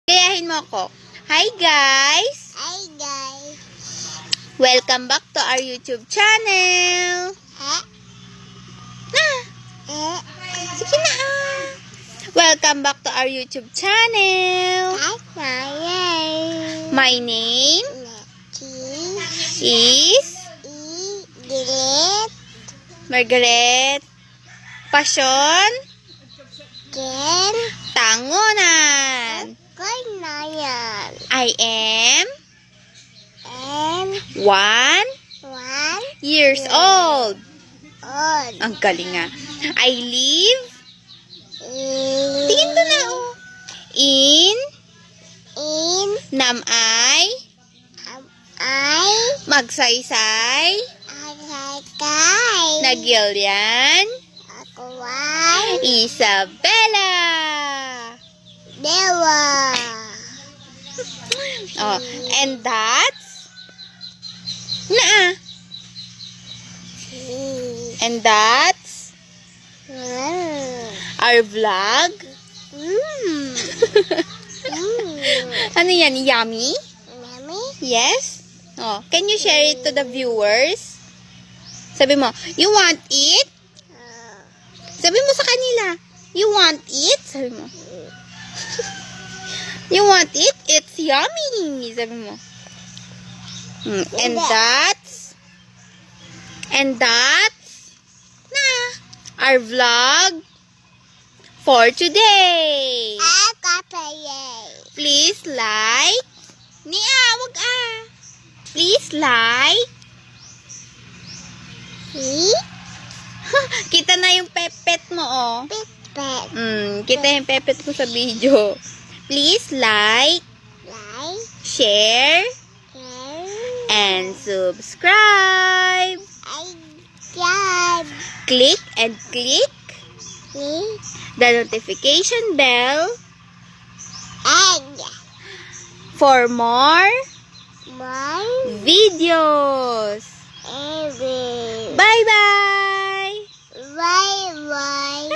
Gayahin mo ako. Hi guys! Hi guys! Welcome back to our YouTube channel! Sige na Welcome back to our YouTube channel! My name is Margaret Passion Tangunan. I am 1 years old. Ang galing nga. I live tingin ko na in Namay Magsaysay Nagilian Isabela. Oh, and that's our vlog. Ano yan? Yummy? Yes? Oh, can you share it to the viewers? Sabi mo, you want it? Sabi mo sa kanila, you want it? Sabi mo. You want it? It's yummy. Sabi mo. And that's our vlog for today. Please like. Please like. Kita na yung pepet mo, oh. Kita yung pepet mo sa video. Please like, share, and subscribe. Click the notification bell for more videos. Bye-bye! Bye-bye!